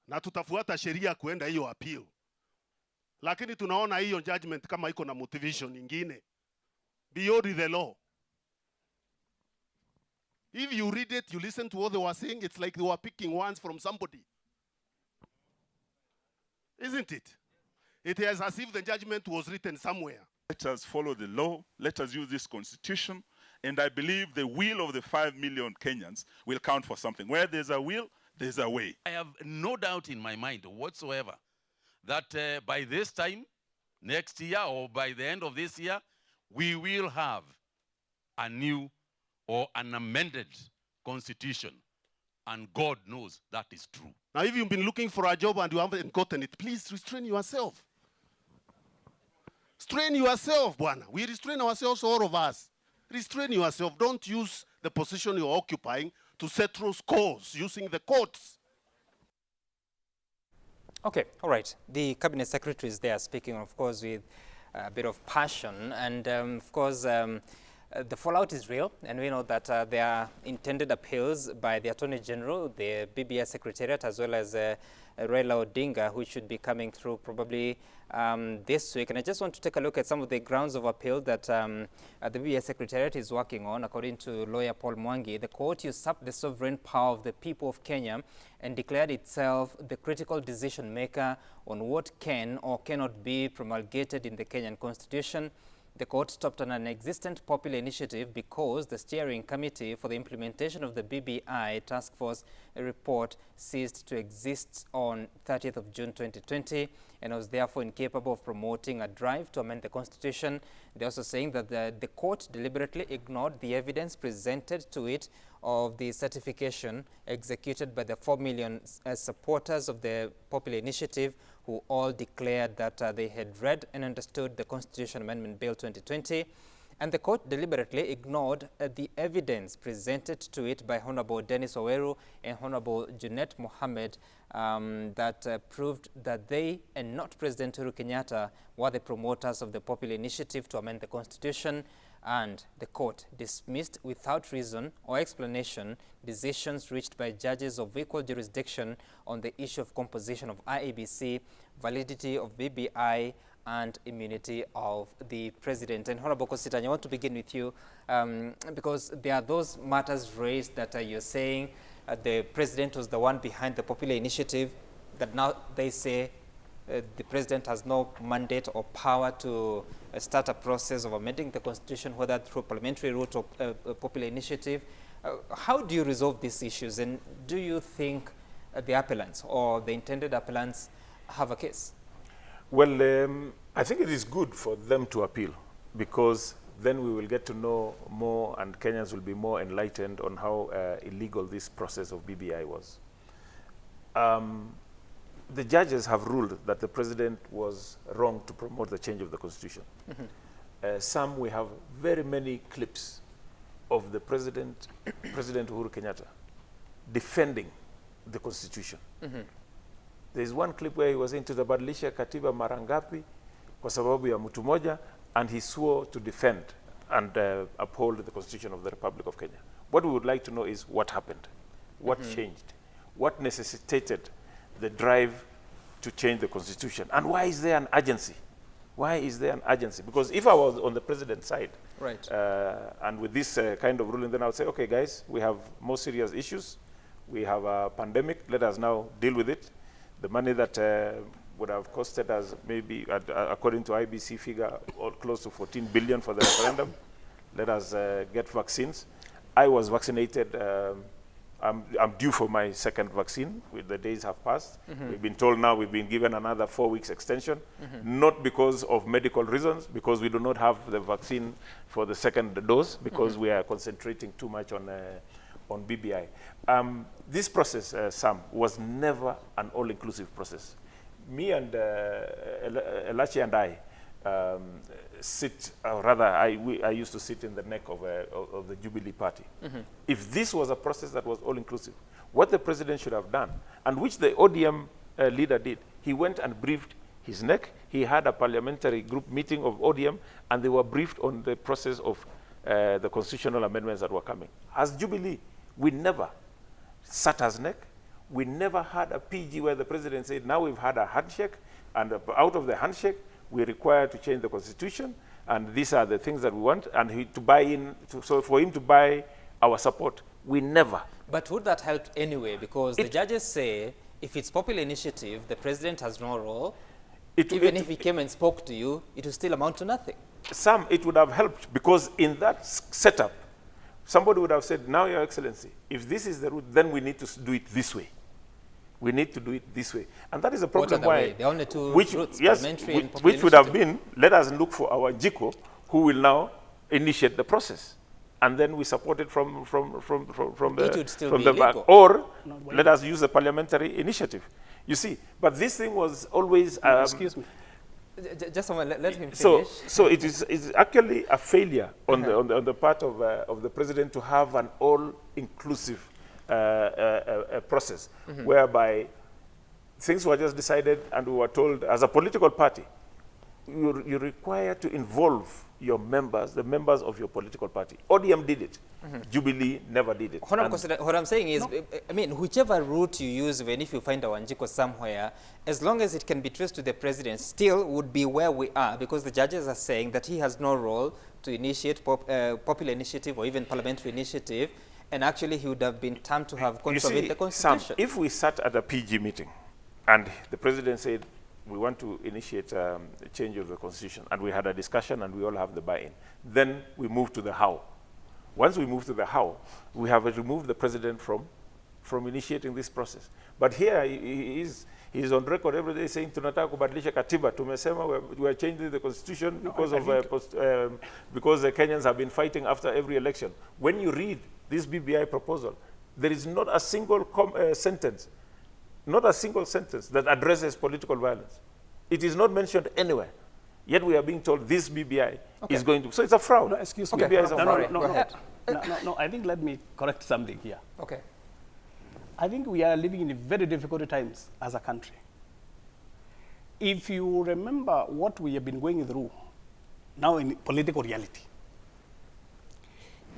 na tutafuata sheria kuenda hiyo appeal. Lakini tunaona hiyo judgment kama iko na motivation nyingine beyond the law. If you read it, you listen to what they were saying, it's like they were picking ones from somebody. Isn't it? It is as if the judgment was written somewhere. Let us follow the law. Let us use this constitution. And I believe the will of the 5 million Kenyans will count for something. Where there's a will, there's a way. I have no doubt in my mind whatsoever that by this time, next year, or by the end of this year, we will have a new or an amended constitution. And God knows that is true. Now, if you've been looking for a job and you haven't gotten it, please restrain yourself. Restrain yourself, Bwana. We restrain ourselves, all of us. Restrain yourself. Don't use the position you're occupying to settle scores using the courts. Okay, all right. The Cabinet Secretary is there speaking, of course, with a bit of passion. And, of course, the fallout is real. And we know that there are intended appeals by the Attorney General, the BBI Secretariat, as well as Raila Odinga, who should be coming through probably this week. And I just want to take a look at some of the grounds of appeal that the BBI Secretariat is working on. According to lawyer Paul Mwangi, the court usurped the sovereign power of the people of Kenya and declared itself the critical decision maker on what can or cannot be promulgated in the Kenyan Constitution. The court stopped on an existent popular initiative because the steering committee for the implementation of the BBI task force report ceased to exist on 30th of June 2020 and was therefore incapable of promoting a drive to amend the constitution. They're also saying that the court deliberately ignored the evidence presented to it of the certification executed by the 4 million supporters of the popular initiative, who all declared that they had read and understood the Constitution Amendment Bill 2020. And the court deliberately ignored the evidence presented to it by Honorable Dennis Oweru and Honorable Junet Mohammed that proved that they and not President Uhuru Kenyatta were the promoters of the popular initiative to amend the Constitution. And the court dismissed without reason or explanation decisions reached by judges of equal jurisdiction on the issue of composition of IEBC, validity of BBI, and immunity of the president. And Honorable Kositany, I want to begin with you because there are those matters raised that you're saying the president was the one behind the popular initiative, that now they say the president has no mandate or power to start a process of amending the constitution, whether through parliamentary route or popular initiative. How do you resolve these issues, and do you think the appellants or the intended appellants have a case? Well, I think it is good for them to appeal, because then we will get to know more and Kenyans will be more enlightened on how illegal this process of BBI was. The judges have ruled that the president was wrong to promote the change of the constitution. Mm-hmm. We have very many clips of the President Uhuru Kenyatta, defending the constitution. Mm-hmm. There is one clip where he was saying tutabadilisha katiba mara ngapi kwa sababu ya mtu moja, and he swore to defend and uphold the constitution of the Republic of Kenya. What we would like to know is what happened, what changed, what necessitated the drive to change the constitution, and why is there an urgency? Why is there an urgency? Because if I was on the president's side, right, and with this kind of ruling, then I would say, okay, guys, we have more serious issues. We have a pandemic. Let us now deal with it. The money that would have costed us maybe, according to IBC figure, close to 14 billion for the referendum. Let us get vaccines. I was vaccinated. I'm due for my second vaccine. The days have passed. Mm-hmm. We've been told now we've been given another 4 weeks extension, not because of medical reasons, because we do not have the vaccine for the second dose, because we are concentrating too much on BBI. This process, Sam, was never an all-inclusive process. Me and Elachi and I sit, or rather, I used to sit in the neck of the Jubilee Party. Mm-hmm. If this was a process that was all-inclusive, what the president should have done, and which the ODM leader did, he went and briefed his neck. He had a parliamentary group meeting of ODM, and they were briefed on the process of the constitutional amendments that were coming. As Jubilee, we never sat as neck. We never had a PG where the president said, now we've had a handshake, and out of the handshake, we require to change the constitution, and these are the things that we want, and to buy in, so for him to buy our support. We never. But would that help anyway? Because the judges say, if it's popular initiative, the president has no role. Even if he came and spoke to you, it would still amount to nothing. It would have helped, because in that setup, somebody would have said, now, Your Excellency, if this is the route, then we need to do it this way. We need to do it this way. And that is a problem why... The only two routes, yes, parliamentary and popular which would have been, let us look for our JICO, who will now initiate the process. And then we support it from the back. Or let us use the parliamentary initiative. You see, but this thing was always... excuse me. Just a moment, let him finish. So it is actually a failure on the part of the president to have an all-inclusive process, whereby things were just decided and we were told, as a political party, you're required to involve your members, the members of your political party. ODM did it. Jubilee never did it. What I'm saying is, I mean, whichever route you use, even if you find a Wanjiko somewhere, as long as it can be traced to the president, still would be where we are, because the judges are saying that he has no role to initiate popular initiative or even parliamentary initiative, and actually he would have been termed to have contravened the constitution. Sam, if we sat at a PG meeting and the president said, we want to initiate a change of the constitution, and we had a discussion and we all have the buy-in, then we move to the how. Once we move to the how, we have removed the president from initiating this process. But here he's on record every day saying, tunataka kubadilisha katiba, tumesema we are changing the constitution because the Kenyans have been fighting after every election. When you read this BBI proposal, there is not a single sentence that addresses political violence. It is not mentioned anywhere. Yet we are being told this BBI is going to. So it's a fraud. No, excuse me. BBI is a fraud. No, I think let me correct something here. Okay. I think we are living in very difficult times as a country. If you remember what we have been going through now in political reality,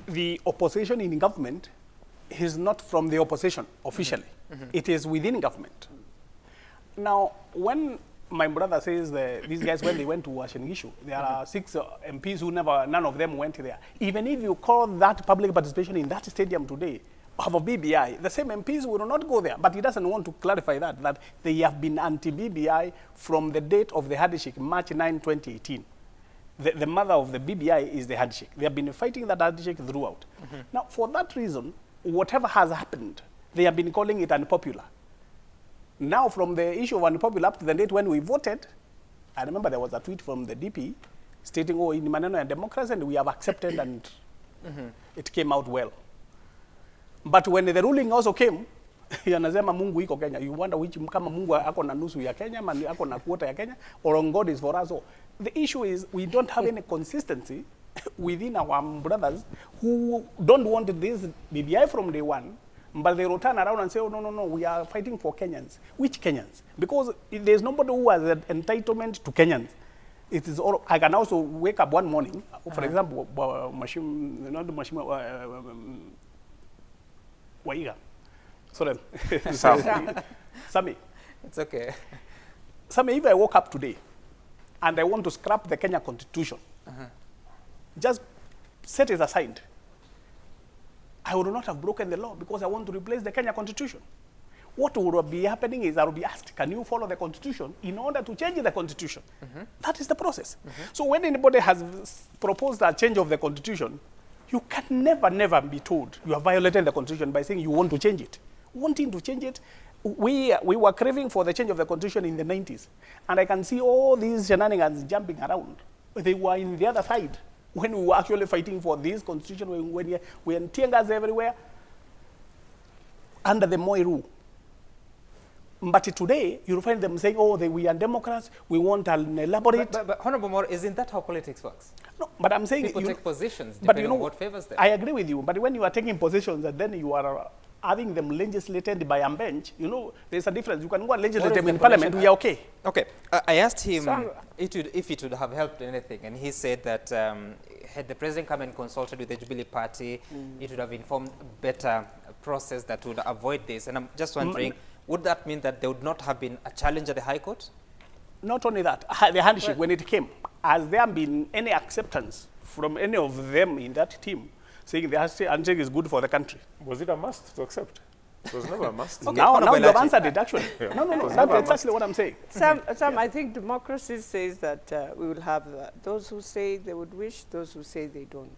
the opposition in government is not from the opposition officially. It is within government. Now, when my brother says these guys, when they went to Washingishu, there are 6 MPs who none of them went there. Even if you call that public participation in that stadium today of a BBI, the same MPs will not go there. But he doesn't want to clarify that they have been anti-BBI from the date of the handshake, March 9, 2018. The mother of the BBI is the handshake. They have been fighting that handshake throughout. Now, for that reason, whatever has happened, they have been calling it unpopular. Now, from the issue of unpopular up to the date when we voted, I remember there was a tweet from the DP stating, oh, in Maneno and democracy, and we have accepted, and it came out well. But when the ruling also came, yanasema Mungu iko Kenya, you wonder which kama Mungu ako na nusu ya Kenya, ako na quota ya Kenya, or on God is for us all. The issue is we don't have any consistency within our brothers who don't want this BBI from day one, but they will turn around and say, oh, no, we are fighting for Kenyans. Which Kenyans? Because there's nobody who has an entitlement to Kenyans. It is all, I can also wake up one morning, for example, Waiga. Sorry. Sami. It's okay. Sami, if I woke up today and I want to scrap the Kenya Constitution, just set it aside. I would not have broken the law because I want to replace the Kenya Constitution. What would be happening is I will be asked, can you follow the Constitution in order to change the Constitution? That is the process. So when anybody has proposed a change of the Constitution, you can never be told you have violated the Constitution by saying you want to change it. Wanting to change it, we were craving for the change of the Constitution in the 90s. And I can see all these shenanigans jumping around. They were in the other side when we were actually fighting for this Constitution, when we had tear gas everywhere under the Moi rule. But today, you'll find them saying, oh, we are Democrats, we want an elaborate... But Honorable Moore, isn't that how politics works? No, but I'm saying... People take positions depending on what favors them. I agree with you, but when you are taking positions and then you are having them legislated by a bench, there's a difference. You can go and legislate them in parliament, we are okay. Okay, I asked him if it would have helped anything, and he said that had the president come and consulted with the Jubilee Party, it would have informed better process that would avoid this. And I'm just wondering, would that mean that there would not have been a challenge at the High Court? Not only that, the handshake, when it came, has there been any acceptance from any of them in that team saying the handshake is good for the country? Was it a must to accept? It was never a must. Okay, Now you have answered it, actually. No, that's exactly what I'm saying. Sam, I think democracy says that we will have those who say they would wish, those who say they don't.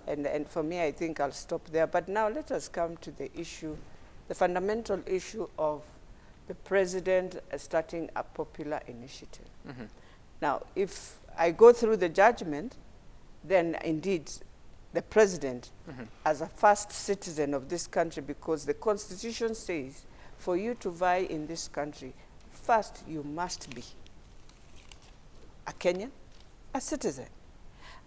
And for me, I think I'll stop there. But now let us come to the issue, the fundamental issue of the president starting a popular initiative. Now, if I go through the judgment, then indeed the president, as a first citizen of this country, because the Constitution says for you to vie in this country, first you must be a Kenyan, a citizen.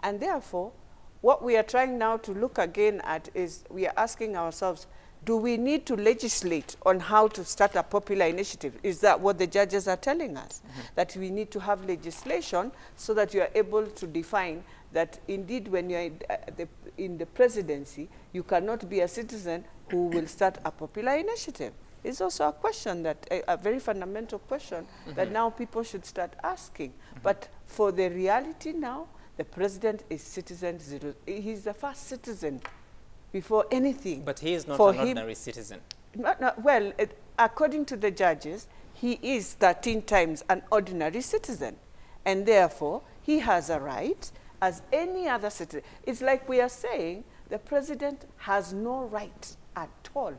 And therefore, what we are trying now to look again at is we are asking ourselves, do we need to legislate on how to start a popular initiative? Is that what the judges are telling us? That we need to have legislation so that you are able to define that indeed when you're in the presidency, you cannot be a citizen who will start a popular initiative. It's also a question that, a very fundamental question that now people should start asking. But for the reality now, the president is citizen zero. He's the first citizen before anything. But he is not an ordinary citizen. Well, according to the judges, he is 13 times an ordinary citizen. And therefore, he has a right as any other citizen. It's like we are saying the president has no right at all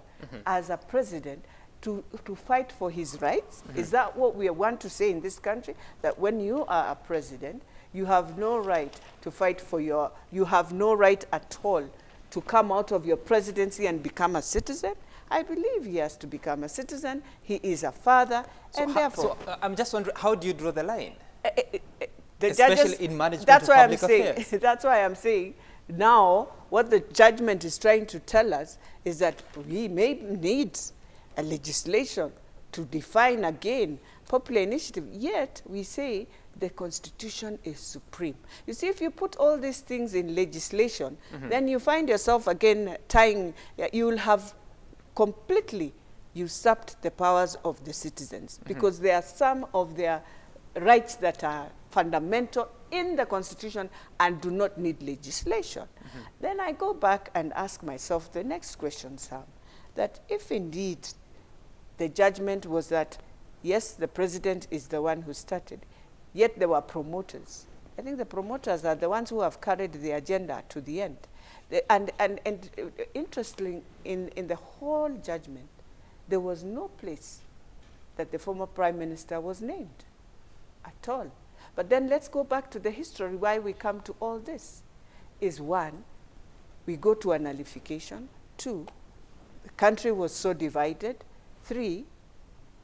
as a president to fight for his rights. Is that what we want to say in this country? That when you are a president, you have no right to fight for you have no right at all to come out of your presidency and become a citizen? I believe he has to become a citizen. He is a father, So and therefore... So I'm just wondering, how do you draw the line? The Especially judges, in management that's of why public I'm saying, affairs. that's why I'm saying now what the judgment is trying to tell us is that we may need a legislation to define again popular initiative, yet we say the Constitution is supreme. You see, if you put all these things in legislation, then you find yourself again tying, you will have completely usurped the powers of the citizens because there are some of their rights that are fundamental in the Constitution and do not need legislation. Then I go back and ask myself the next question, Sam, that if indeed the judgment was that, yes, the president is the one who started, yet there were promoters. I think the promoters are the ones who have carried the agenda to the end. And interestingly, in the whole judgment, there was no place that the former prime minister was named at all. But then let's go back to the history why we come to all this. Is one, we go to a nullification. Two, the country was so divided. Three,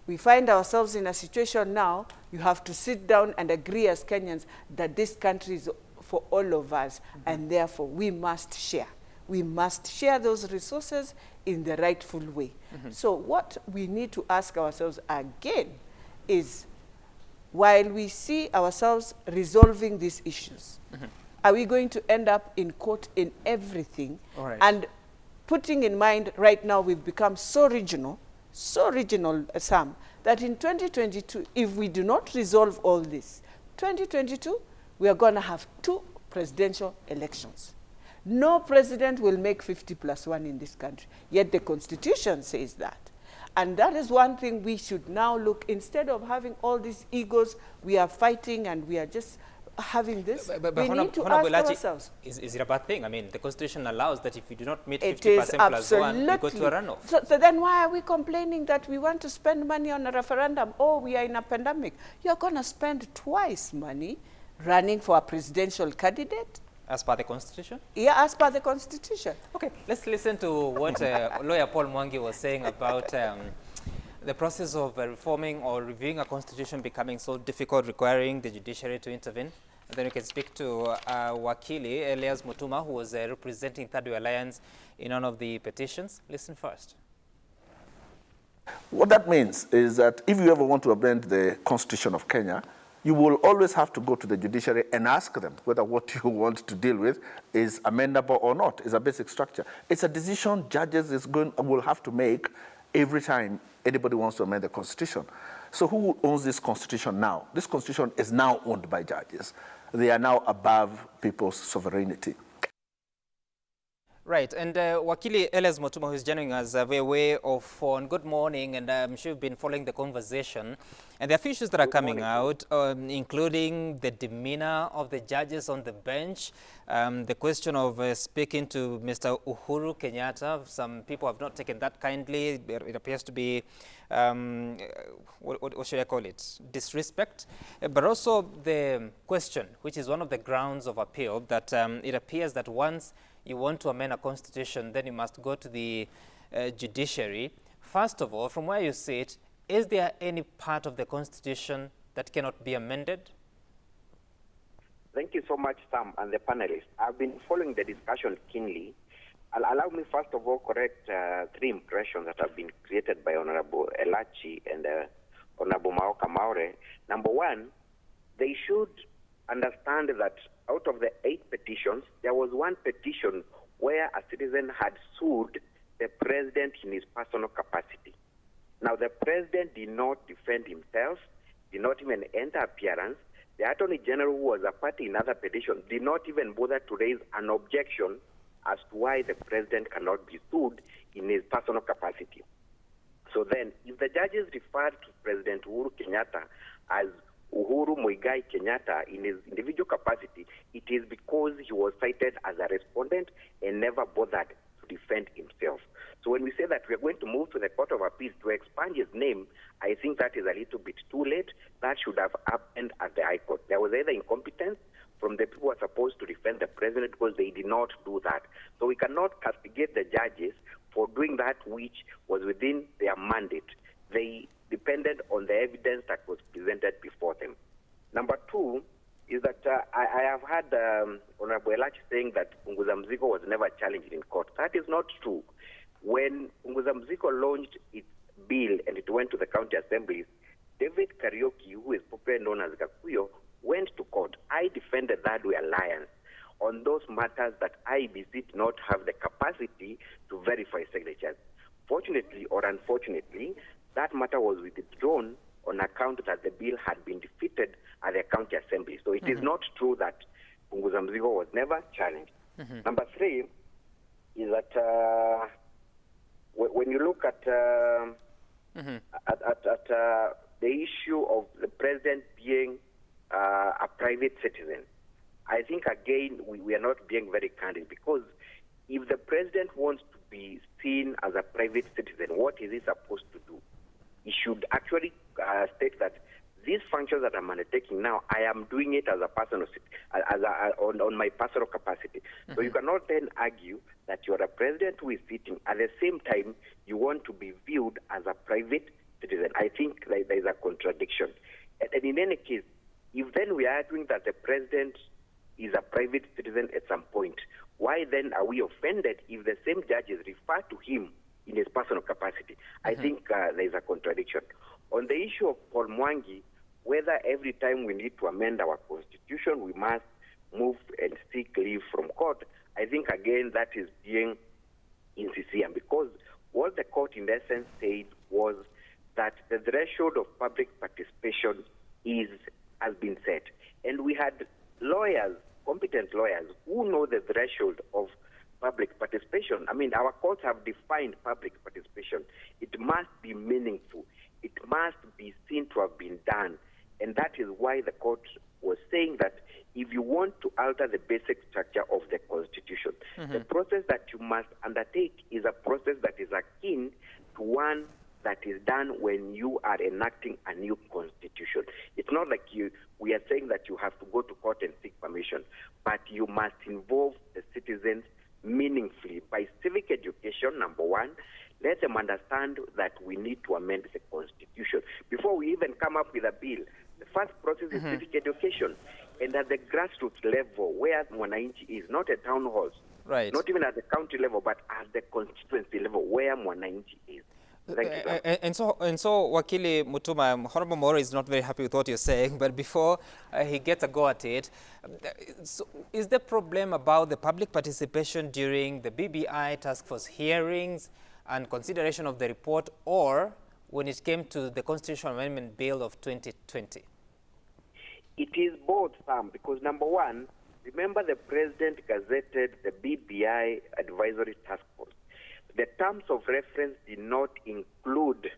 we find ourselves in a situation now, you have to sit down and agree as Kenyans that this country is for all of us, and therefore we must share. We must share those resources in the rightful way. So what we need to ask ourselves again is, while we see ourselves resolving these issues, are we going to end up in court in everything? And putting in mind right now we've become so regional, Sam, that in 2022, if we do not resolve all this, 2022, we are going to have 2 presidential elections. No president will make 50+1 in this country, yet the Constitution says that. And that is one thing we should now look, instead of having all these egos, we are fighting and we are just having this, we need to ask ourselves. Is it a bad thing? I mean, the Constitution allows that if you do not meet 50% It is plus 1, you go absolutely. to a runoff. So then why are we complaining that we want to spend money on a referendum? Oh, we are in a pandemic. You're going to spend twice money running for a presidential candidate. As per the Constitution? Yeah, as per the Constitution. Okay, let's listen to what lawyer Paul Mwangi was saying about the process of reforming or reviewing a constitution becoming so difficult, requiring the judiciary to intervene. And then we can speak to Wakili Elias Mutuma, who was representing Third Way Alliance in one of the petitions. Listen first. What that means is that if you ever want to amend the Constitution of Kenya, you will always have to go to the judiciary and ask them whether what you want to deal with is amendable or not. It's a basic structure. It's a decision judges will have to make every time anybody wants to amend the Constitution. So who owns this Constitution now? This Constitution is now owned by judges. They are now above people's sovereignty. Right, and Wakili Elias Motuma, who's joining us by way of phone. Good morning, and I'm sure you've been following the conversation. And there are issues that are coming out, including the demeanor of the judges on the bench, the question of speaking to Mr. Uhuru Kenyatta. Some people have not taken that kindly. It appears to be, what should I call it, disrespect. But also the question, which is one of the grounds of appeal, that it appears that once you want to amend a constitution, then you must go to the judiciary. First of all, from where you sit, is there any part of the constitution that cannot be amended? Thank you so much, Sam, and the panelists. I've been following the discussion keenly. Allow me first of all correct three impressions that have been created by Honorable Elachi and Honorable Maoka Maure. Number one, they should understand that out of the 8 petitions, there was one petition where a citizen had sued the president in his personal capacity. Now, the president did not defend himself, did not even enter appearance. The Attorney General, who was a party in other petitions, did not even bother to raise an objection as to why the president cannot be sued in his personal capacity. So then, if the judges referred to President Uhuru Kenyatta as Uhuru Muigai Kenyatta in his individual capacity, it is because he was cited as a respondent and never bothered to defend himself. So when we say that we are going to move to the Court of Appeal to expand his name, I think that is a little bit too late. That should have happened at the High Court. There was either incompetence from the people who are supposed to defend the president because they did not do that. So we cannot castigate the judges for doing that which was within their mandate. They depended on the evidence that was presented before them. Number two is that I have had Honorable Elachi saying that Punguza Mzigo was never challenged in court. That is not true. When Punguza Mzigo launched its bill and it went to the county assemblies, David Kariuki, who is popularly known as Gakuyo, went to court. I defended that alliance on those matters that IBC did not have the capacity to verify signatures. Fortunately or unfortunately, that matter was withdrawn on account that the bill had been defeated at the county assembly. So it is not true that Punguza Mzigo was never challenged. Number three is that when you look at the issue of the president being a private citizen, I think again we are not being very candid, because if the president wants to be seen as a private citizen, what is he supposed to do? He should actually state that these functions that I'm undertaking now, I am doing it as a personal, on my personal capacity. So you cannot then argue that you are a president who is sitting. At the same time, you want to be viewed as a private citizen. I think there is a contradiction. And in any case, if then we are arguing that the president is a private citizen at some point, why then are we offended if the same judges refer to him in his personal capacity? I think there is a contradiction. On the issue of Paul Mwangi, whether every time we need to amend our constitution, we must move and seek leave from court, I think again that is being insincere, because what the court in essence said was that the threshold of public participation has been set. And we had lawyers, competent lawyers, who know the threshold of public participation. I mean, our courts have defined public participation. It must be meaningful. It must be seen to have been done. And that is why the court was saying that if you want to alter the basic structure of the Constitution, the process that you must undertake is a process that is akin to one that is done when you are enacting a new constitution. It's not like we are saying that you have to go to court and seek permission, but you must involve the citizens meaningfully by civic education, number one. Let them understand that we need to amend the Constitution. Before we even come up with a bill, the first process is civic education. And at the grassroots level, where Mwananchi is, not at town halls, not even at the county level, but at the constituency level, where Mwananchi is. Thank you, sir. And so, Wakili Mutuma, Honorable Moro is not very happy with what you're saying, but before he gets a go at it, so is the problem about the public participation during the BBI task force hearings and consideration of the report, or when it came to the Constitutional Amendment Bill of 2020? It is both, Sam, because number one, remember the President gazetted the BBI Advisory Task Force. The terms of reference did not include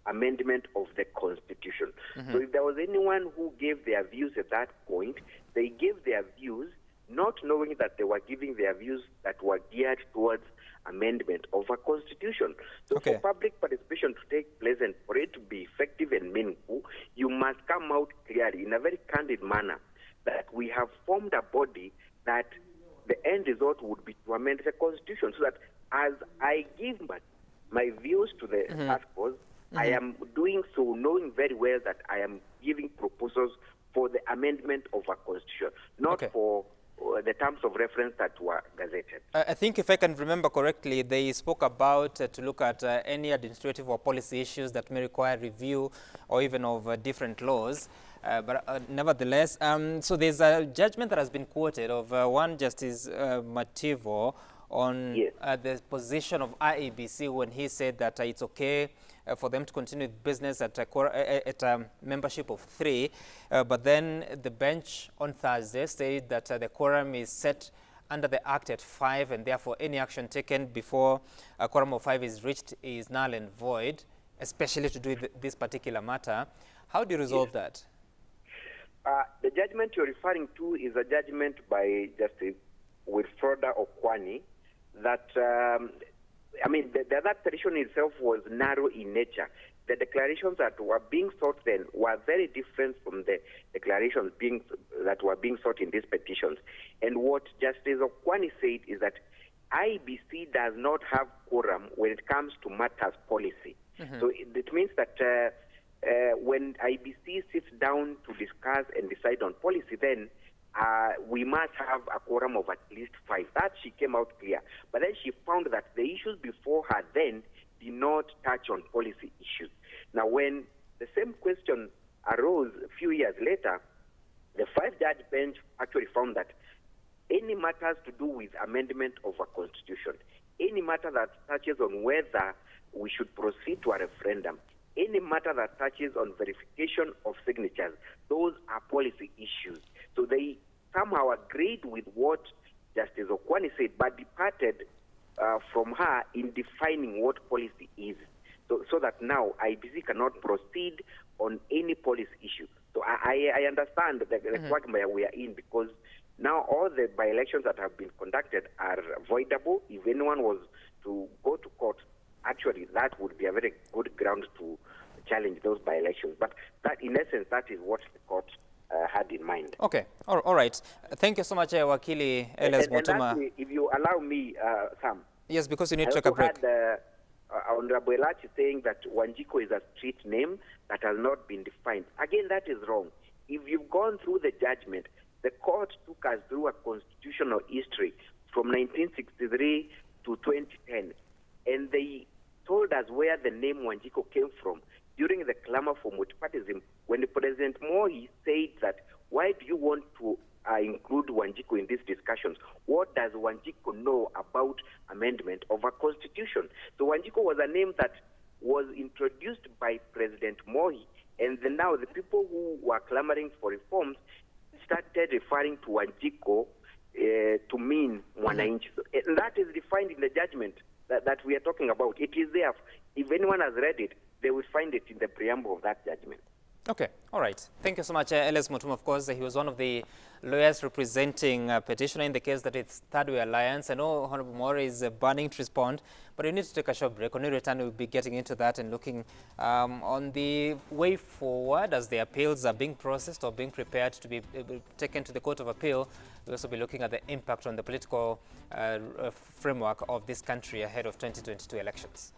amendment of the Constitution. So if there was anyone who gave their views at that point, they gave their views not knowing that they were giving their views that were geared towards amendment of a Constitution. So for public participation to take place and for it to be effective and meaningful, you must come out clearly in a very candid manner that we have formed a body that the end result would be to amend the Constitution, so that as I give my views to the task force, I am doing so knowing very well that I am giving proposals for the amendment of a Constitution, not for the terms of reference that were gazetted. I think if I can remember correctly, they spoke about to look at any administrative or policy issues that may require review or even of different laws. But nevertheless, so there's a judgment that has been quoted of one Justice Mativo on the position of IEBC when he said that it's okay for them to continue business at a membership of 3, but then the bench on Thursday said that the quorum is set under the Act at 5, and therefore any action taken before a quorum of 5 is reached is null and void, especially to do with this particular matter. How do you resolve that? The judgment you're referring to is a judgment by Justice Wilfroda Okwani that, I mean, that petition itself was narrow in nature. The declarations that were being sought then were very different from the declarations that were being sought in these petitions. And what Justice Okwani said is that IBC does not have quorum when it comes to matters policy. So it means that when IBC sits down to discuss and decide on policy, then we must have a quorum of at least 5. That she came out clear. But then she found that the issues before her then did not touch on policy issues. Now, when the same question arose a few years later, the 5-judge bench actually found that any matters to do with amendment of a constitution, any matter that touches on whether we should proceed to a referendum, any matter that touches on verification of signatures, those are policy issues. So they somehow agreed with what Justice Okwani said, but departed from her in defining what policy is. So that now IBC cannot proceed on any policy issue. So I understand the quagmire we are in, because now all the by-elections that have been conducted are voidable. If anyone was to go to court, actually that would be a very good ground to challenge those by-elections. But that, in essence, that is what the court had in mind. Okay, all right. Thank you so much, Wakili Elias Mutuma. And if you allow me, Sam. Yes, because you need to take a break. Honorable Elachi saying that Wanjiko is a street name that has not been defined. Again, that is wrong. If you've gone through the judgment, the court took us through a constitutional history from 1963 to 2010, and they told us where the name Wanjiko came from during the clamor for multipartyism, when President Moi said that, why do you want to include Wanjiko in these discussions? What does Wanjiko know about amendment of a constitution? So Wanjiko was a name that was introduced by President Moi, and then now the people who were clamoring for reforms started referring to Wanjiko to mean Mwananchi. And that is defined in the judgment that we are talking about. It is there. If anyone has read it, they will find it in the preamble of that judgment. Okay, all right. Thank you so much, Elias Mutuma. Of course, he was one of the lawyers representing petitioner in the case that it's Third Way Alliance. I know Honorable Mori is burning to respond, but we need to take a short break. When we return, we'll be getting into that and looking on the way forward as the appeals are being processed or being prepared to be taken to the Court of Appeal. We'll also be looking at the impact on the political framework of this country ahead of 2022 elections.